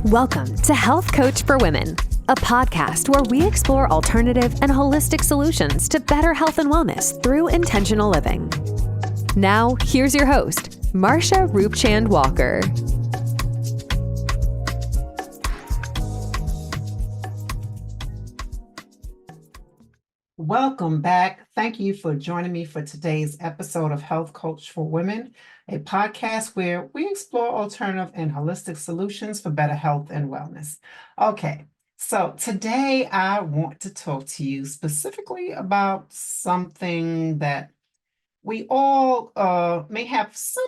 Welcome to Health Coach for Women, a podcast where we explore alternative and holistic solutions to better health and wellness through intentional living. Now, here's your host, Marsha Roopchand-Walker. Welcome back. Thank you for joining me for today's episode of Health Coach for Women, a podcast where we explore alternative and holistic solutions for better health and wellness. Okay, so today I want to talk to you specifically about something that we all may have some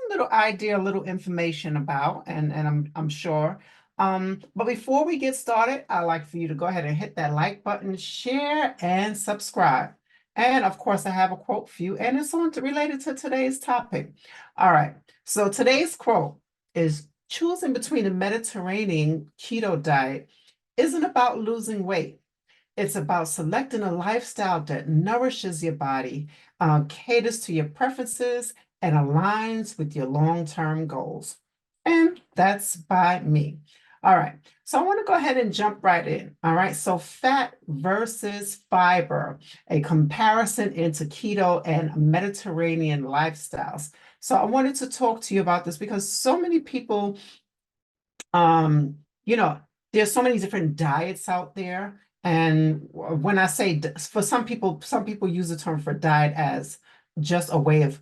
little idea, little information about, and I'm sure. But before we get started, I'd like for you to go ahead and hit that like button, share, and subscribe. And of course, I have a quote for you, and it's related to today's topic. All right. So today's quote is: choosing between a Mediterranean keto diet isn't about losing weight. It's about selecting a lifestyle that nourishes your body, caters to your preferences, and aligns with your long-term goals. And that's by me. All right, so I want to go ahead and jump right in. All right, so fat versus fiber, a comparison into keto and Mediterranean lifestyles. So I wanted to talk to you about this because so many people, there's so many different diets out there. And when I say, for some people use the term for diet as just a way of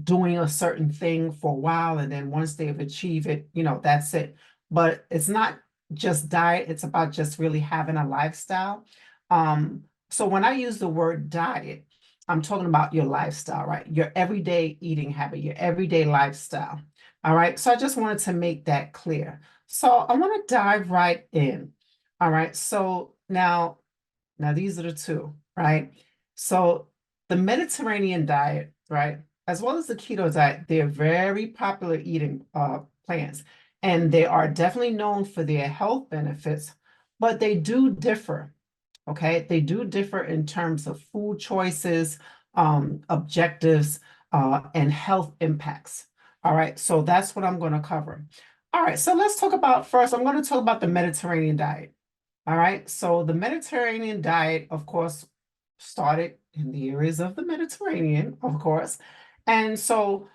doing a certain thing for a while, and then once they've achieved it, that's it. But it's not just diet, it's about just really having a lifestyle. So when I use the word diet, I'm talking about your lifestyle, right? Your everyday eating habit, your everyday lifestyle. All right, so I just wanted to make that clear. So I want to dive right in. All right, so now these are the two, right? So the Mediterranean diet, right, as well as the keto diet, they're very popular eating plans, and they are definitely known for their health benefits, but they do differ, okay? They do differ in terms of food choices, objectives, and health impacts. All right, so that's what I'm going to cover. All right, so let's talk about first, I'm going to talk about the Mediterranean diet. All right, so the Mediterranean diet, of course, started in the areas of the Mediterranean, of course. And so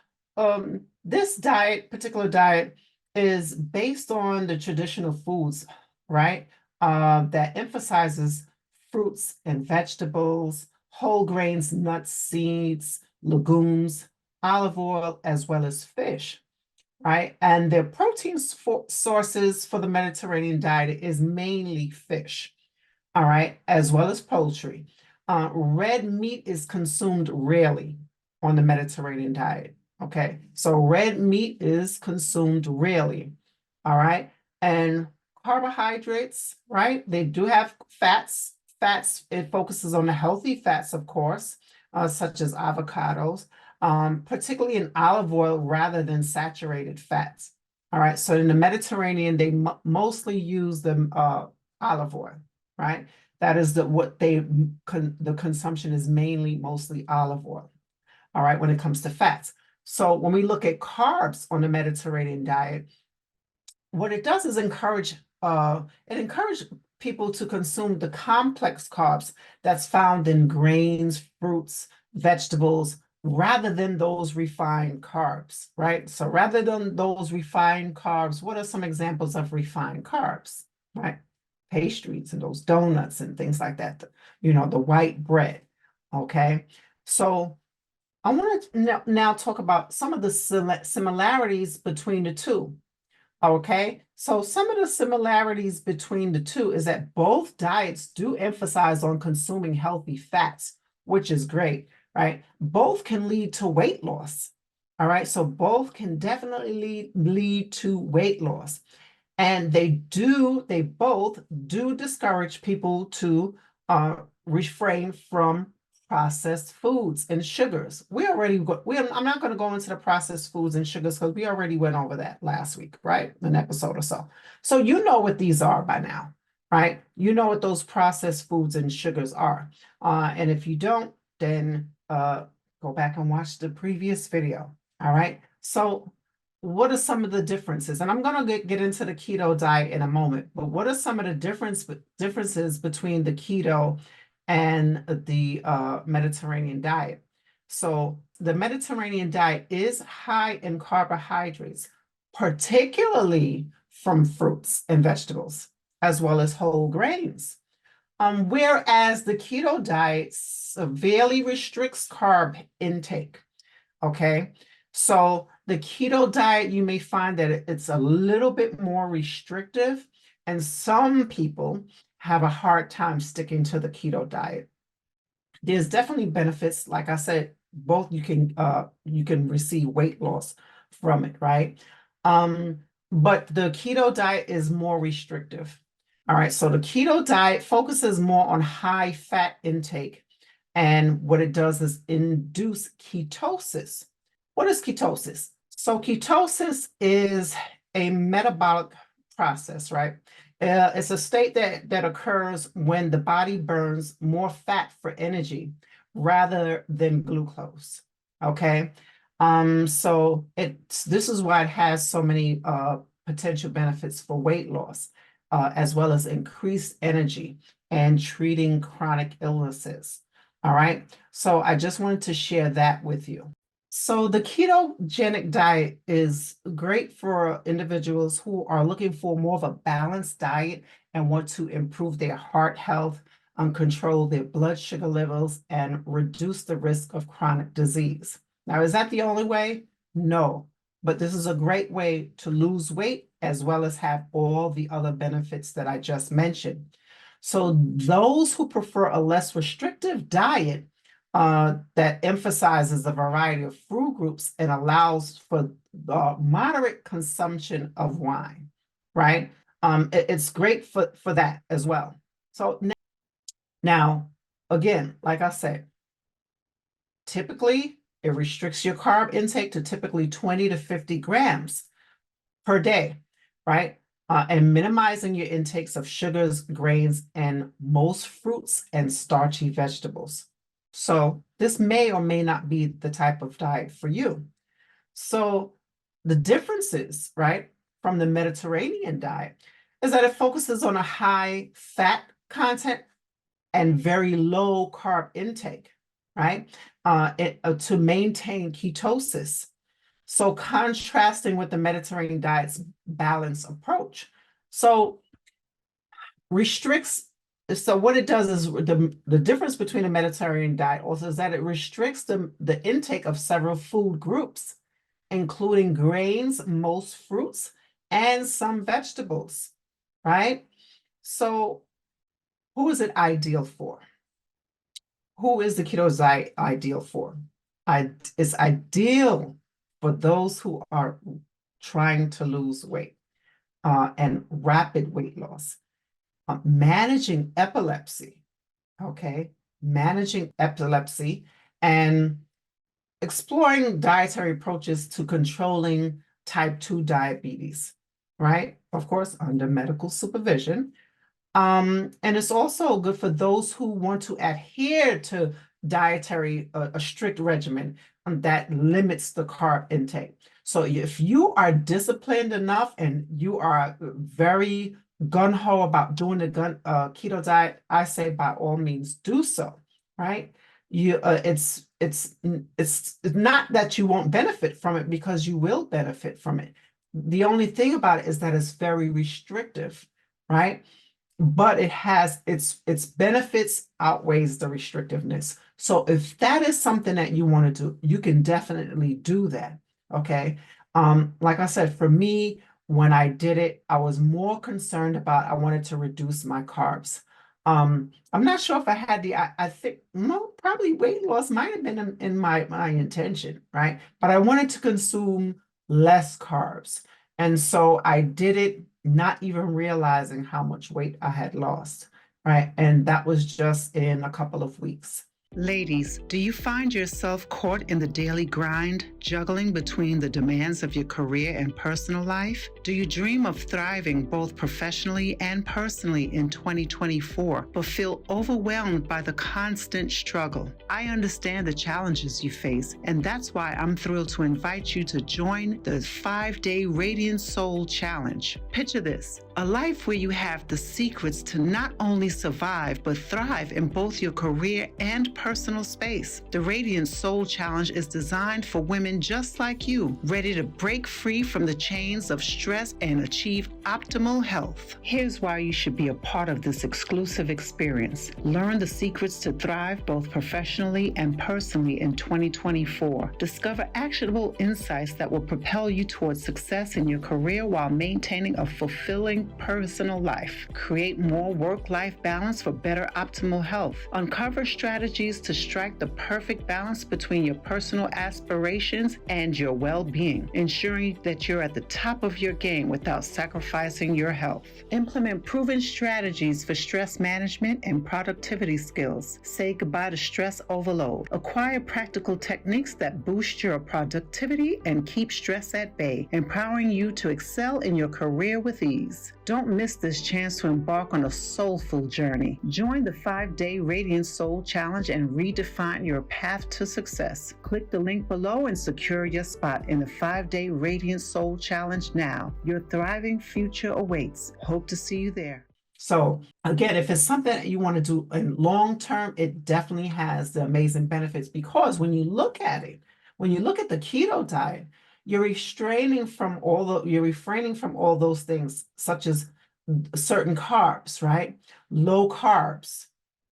this particular diet, is based on the traditional foods, right? That emphasizes fruits and vegetables, whole grains, nuts, seeds, legumes, olive oil, as well as fish, right? And their protein sources for the Mediterranean diet is mainly fish, all right, as well as poultry. Red meat is consumed rarely on the Mediterranean diet, okay? So red meat is consumed rarely, all right? And carbohydrates, right? They do have fats. Fats, it focuses on the healthy fats, of course, such as avocados, particularly in olive oil rather than saturated fats. All right, so in the Mediterranean, they mostly use the olive oil, right? That is the consumption is mostly olive oil, all right, when it comes to fats. So when we look at carbs on the Mediterranean diet, what it does is encourage people to consume the complex carbs that's found in grains, fruits, vegetables, rather than those refined carbs, right? So rather than those refined carbs, what are some examples of refined carbs, right? Pastries and those donuts and things like that, the white bread, okay? So I want to now talk about some of the similarities between the two, okay? So some of the similarities between the two is that both diets do emphasize on consuming healthy fats, which is great, right? Both can lead to weight loss, all right? So both can definitely lead to weight loss. And they both do discourage people to refrain from processed foods and sugars. I'm not going to go into the processed foods and sugars because we already went over that last week, right? An episode or so. So you know what these are by now, right? You know what those processed foods and sugars are. And if you don't, then go back and watch the previous video, all right? So what are some of the differences? And I'm going to get into the keto diet in a moment, but what are some of the differences between the keto and the Mediterranean diet? So the Mediterranean diet is high in carbohydrates, particularly from fruits and vegetables, as well as whole grains. Whereas the keto diet severely restricts carb intake. Okay, so the keto diet, you may find that it's a little bit more restrictive, and some people have a hard time sticking to the keto diet. There's definitely benefits, like I said, both you can receive weight loss from it, right? But the keto diet is more restrictive. All right, so the keto diet focuses more on high fat intake, and what it does is induce ketosis. What is ketosis? So ketosis is a metabolic process, right? It's a state that occurs when the body burns more fat for energy rather than glucose. Okay. So this is why it has so many potential benefits for weight loss, as well as increased energy and treating chronic illnesses. All right. So I just wanted to share that with you. So the ketogenic diet is great for individuals who are looking for more of a balanced diet and want to improve their heart health, control their blood sugar levels, and reduce the risk of chronic disease. Now, is that the only way? No, but this is a great way to lose weight as well as have all the other benefits that I just mentioned. So those who prefer a less restrictive diet that emphasizes a variety of food groups and allows for moderate consumption of wine, right? It's great for that as well. So now, again, like I said, typically it restricts your carb intake to typically 20 to 50 grams per day, right? And minimizing your intakes of sugars, grains, and most fruits and starchy vegetables. So this may or may not be the type of diet for you. So the differences, right, from the Mediterranean diet is that it focuses on a high fat content and very low carb intake, right? To maintain ketosis. So contrasting with the Mediterranean diet's balanced approach. So restricts, so what it does is the difference between the Mediterranean diet also is that it restricts the intake of several food groups, including grains, most fruits, and some vegetables, right? So who is it ideal for? Who is the keto diet ideal for? It's ideal for those who are trying to lose weight and rapid weight loss, managing epilepsy, okay? Managing epilepsy and exploring dietary approaches to controlling type 2 diabetes, right? Of course, under medical supervision. And it's also good for those who want to adhere to dietary, a strict regimen that limits the carb intake. So if you are disciplined enough and you are very gung-ho about doing the keto diet, I say by all means do so, right? It's not that you won't benefit from it, because you will benefit from it. The only thing about it is that it's very restrictive, right? But it has its benefits outweighs the restrictiveness. So if that is something that you want to do, you can definitely do that. Okay. Like I said, for me, when I did it, I was more concerned about I wanted to reduce my carbs. I'm not sure if I had I think probably weight loss might have been in my intention, right? But I wanted to consume less carbs. And so I did it not even realizing how much weight I had lost, right? And that was just in a couple of weeks. Ladies, do you find yourself caught in the daily grind, juggling between the demands of your career and personal life? Do you dream of thriving both professionally and personally in 2024, but feel overwhelmed by the constant struggle? I understand the challenges you face, and that's why I'm thrilled to invite you to join the 5-day Radiant Soul Challenge. Picture this: a life where you have the secrets to not only survive, but thrive in both your career and personal space. The Radiant Soul Challenge is designed for women just like you, ready to break free from the chains of stress and achieve optimal health. Here's why you should be a part of this exclusive experience. Learn the secrets to thrive both professionally and personally in 2024. Discover actionable insights that will propel you towards success in your career while maintaining a fulfilling personal life. Create more work-life balance for better optimal health. Uncover strategies to strike the perfect balance between your personal aspirations and your well-being, ensuring that you're at the top of your game without sacrificing your health. Implement proven strategies for stress management and productivity skills. Say goodbye to stress overload. Acquire practical techniques that boost your productivity and keep stress at bay, empowering you to excel in your career with ease. Don't miss this chance to embark on a soulful journey. Join the 5-day Radiant Soul Challenge and redefine your path to success. Click the link below and secure your spot in the 5-day Radiant Soul Challenge now. Your thriving future awaits. Hope to see you there. So again, if it's something that you want to do in long term, it definitely has the amazing benefits, because when you look at it, when you look at the keto diet, you're refraining from all those things, such as certain carbs, right? Low carbs,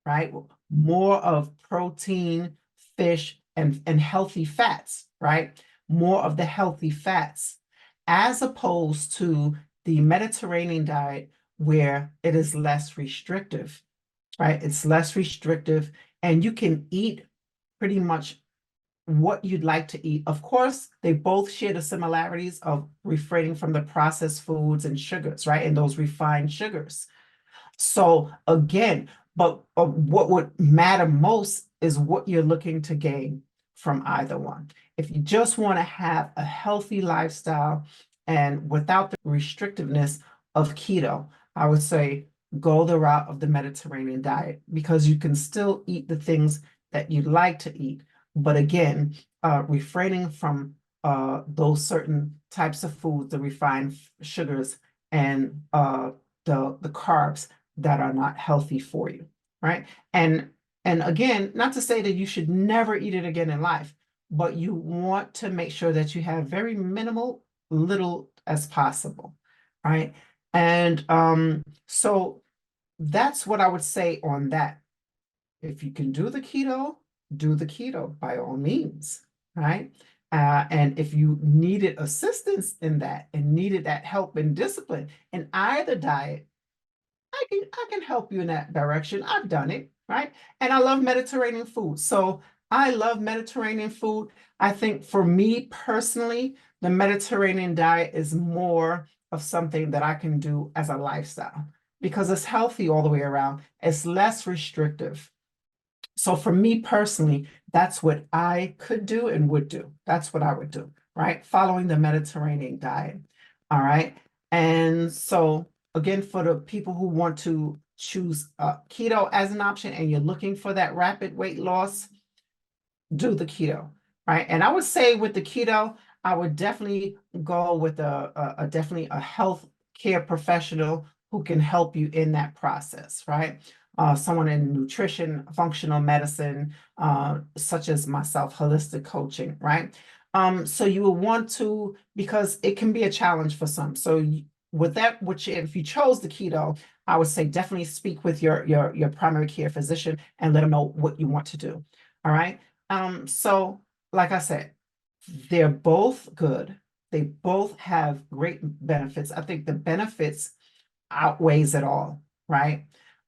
right? More of protein, fish, and healthy fats, right? More of the healthy fats, as opposed to the Mediterranean diet, where it is less restrictive, right? It's less restrictive, and you can eat pretty much what you'd like to eat. Of course, they both share the similarities of refraining from the processed foods and sugars, right? And those refined sugars. So again, but what would matter most is what you're looking to gain from either one. If you just want to have a healthy lifestyle and without the restrictiveness of keto, I would say go the route of the Mediterranean diet, because you can still eat the things that you'd like to eat. But again, refraining from those certain types of foods, the refined sugars and the carbs that are not healthy for you, right? And again, not to say that you should never eat it again in life, but you want to make sure that you have very minimal, little as possible, right? And so that's what I would say on that. If you can do the keto by all means, right? And if you needed assistance in that and needed that help and discipline in either diet, I can help you in that direction. I've done it, right? And I love Mediterranean food. So I love Mediterranean food. I think for me personally, the Mediterranean diet is more of something that I can do as a lifestyle, because it's healthy all the way around. It's less restrictive. So for me personally, that's what I could do and would do. That's what I would do, right? Following the Mediterranean diet. All right. And so again, for the people who want to choose keto as an option and you're looking for that rapid weight loss, do the keto, right? And I would say with the keto, I would definitely go with definitely a health care professional who can help you in that process, right? Someone in nutrition, functional medicine, such as myself, holistic coaching, right? So you will want to, because it can be a challenge for some. So with that, which if you chose the keto, I would say definitely speak with your primary care physician and let them know what you want to do. All right. So like I said, they're both good. They both have great benefits. I think the benefits outweighs it all, right?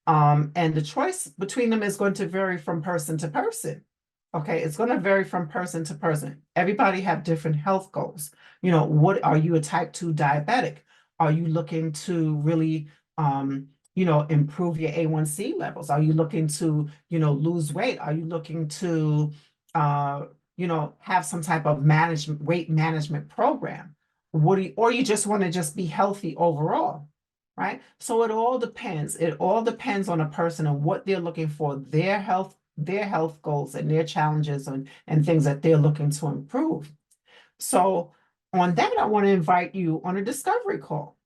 And the choice between them is going to vary from person to person. Okay, it's going to vary from person to person. Everybody have different health goals. You know, what are you, a type 2 diabetic? Are you looking to really improve your A1C levels? Are you looking to, lose weight? Are you looking to, have some type of weight management program? Or you just want to just be healthy overall, right? So it all depends. It all depends on a person and what they're looking for, their health goals and their challenges and things that they're looking to improve. So on that, I want to invite you on a discovery call.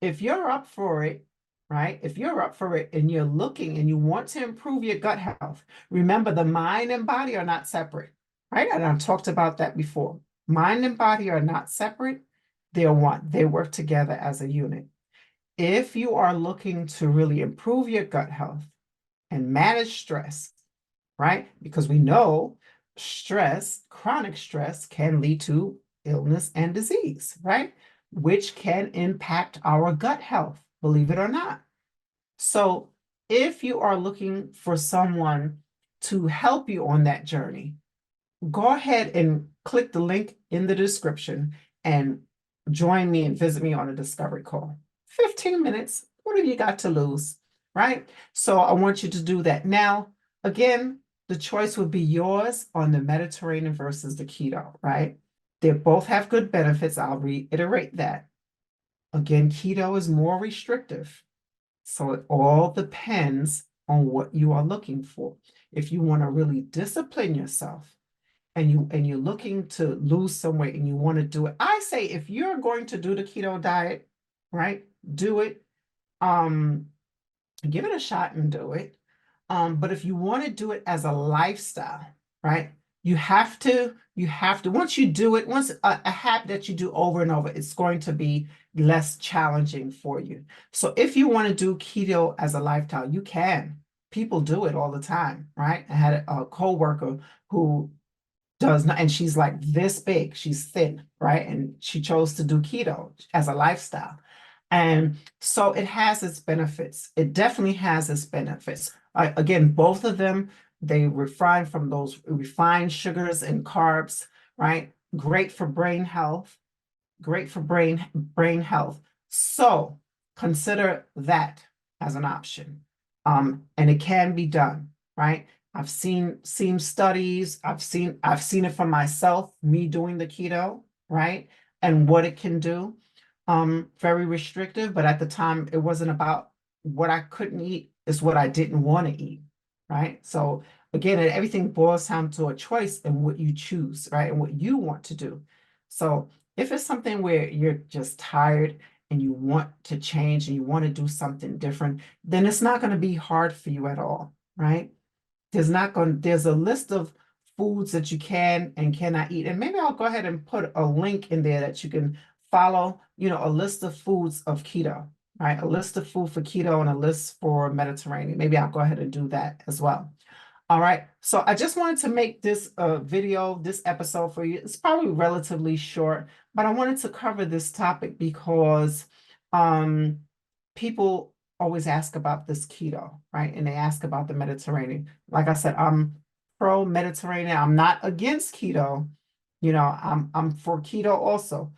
If you're up for it, right? If you're up for it and you're looking and you want to improve your gut health, remember the mind and body are not separate, right? And I've talked about that before. Mind and body are not separate. They're one. They work together as a unit. If you are looking to really improve your gut health and manage stress, right? Because we know chronic stress can lead to illness and disease, right? Which can impact our gut health, believe it or not. So if you are looking for someone to help you on that journey, go ahead and click the link in the description and join me and visit me on a discovery call. 15 minutes, what have you got to lose, right? So I want you to do that. Now, again, the choice would be yours on the Mediterranean versus the keto, right? They both have good benefits. I'll reiterate that. Again, keto is more restrictive. So it all depends on what you are looking for. If you want to really discipline yourself and you're looking to lose some weight and you want to do it, I say if you're going to do the keto diet, right, do it. Give it a shot and do it. But if you want to do it as a lifestyle, right, you have to, once you do it, once a habit that you do over and over, it's going to be less challenging for you. So if you want to do keto as a lifestyle, you can. People do it all the time, right? I had a coworker who does not, and she's like this big, she's thin, right? And she chose to do keto as a lifestyle. And so it has its benefits. It definitely has its benefits. Again, both of them, they refrain from those refined sugars and carbs, right? Great for brain health, great for brain health. So consider that as an option. And it can be done, right? I've seen studies, I've seen it for myself, me doing the keto, right? And what it can do. Very restrictive, but at the time it wasn't about what I couldn't eat, it's what I didn't want to eat, right? So again, everything boils down to a choice and what you choose, right? And what you want to do. So if it's something where you're just tired and you want to change and you want to do something different, then it's not going to be hard for you at all, right? There's a list of foods that you can and cannot eat. And maybe I'll go ahead and put a link in there that you can follow, a list of foods of keto, right? A list of food for keto and a list for Mediterranean. Maybe I'll go ahead and do that as well. All right. So I just wanted to make this video, this episode for you. It's probably relatively short, but I wanted to cover this topic because people always ask about this keto, right? And they ask about the Mediterranean. Like I said, I'm pro-Mediterranean. I'm not against keto. I'm for keto also.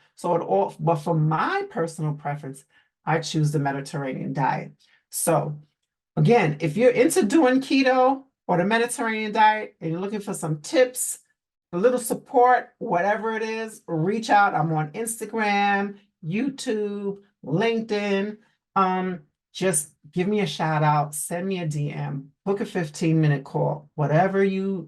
But for my personal preference, I choose the Mediterranean diet. So again, if you're into doing keto or the Mediterranean diet and you're looking for some tips, a little support, whatever it is, reach out. I'm on Instagram, YouTube, LinkedIn. Just give me a shout out, send me a DM, book a 15-minute call, whatever you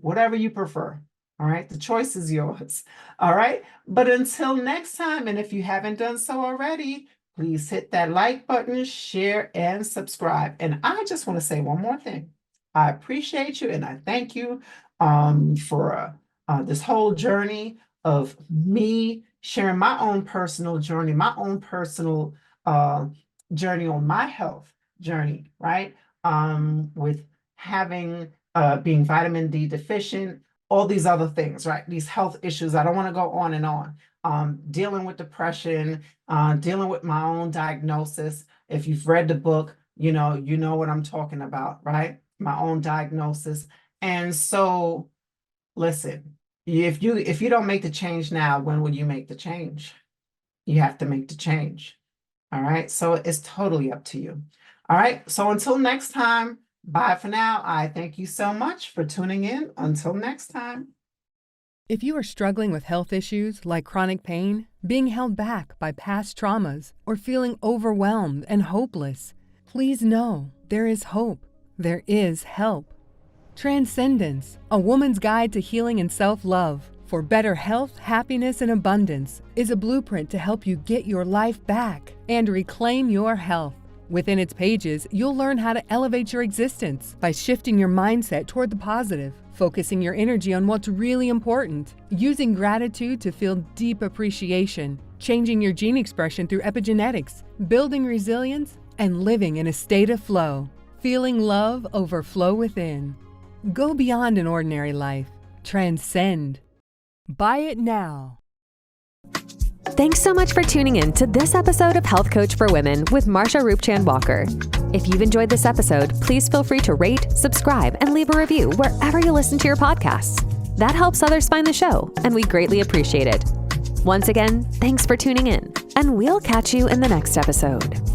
prefer. All right, the choice is yours. All right, but until next time, and if you haven't done so already, please hit that like button, share, and subscribe. And I just want to say one more thing. I appreciate you and I thank you for this whole journey of me sharing my own personal journey, my own personal journey on my health journey, right? With having being vitamin D deficient, all these other things, right? These health issues. I don't want to go on and on. Dealing with depression, dealing with my own diagnosis. If you've read the book, you know what I'm talking about, right? My own diagnosis. And so, listen, if you don't make the change now, when will you make the change? You have to make the change. All right. So it's totally up to you. All right. So until next time, bye for now. I thank you so much for tuning in. Until next time. If you are struggling with health issues like chronic pain, being held back by past traumas, or feeling overwhelmed and hopeless, please know there is hope. There is help. Transcendence, a woman's guide to healing and self-love for better health, happiness, and abundance, is a blueprint to help you get your life back and reclaim your health. Within its pages, you'll learn how to elevate your existence by shifting your mindset toward the positive, focusing your energy on what's really important, using gratitude to feel deep appreciation, changing your gene expression through epigenetics, building resilience, and living in a state of flow, feeling love overflow within. Go beyond an ordinary life. Transcend. Buy it now. Thanks so much for tuning in to this episode of Health Coach for Women with Marsha Roopchand-Walker. If you've enjoyed this episode, please feel free to rate, subscribe, and leave a review wherever you listen to your podcasts. That helps others find the show, and we greatly appreciate it. Once again, thanks for tuning in, and we'll catch you in the next episode.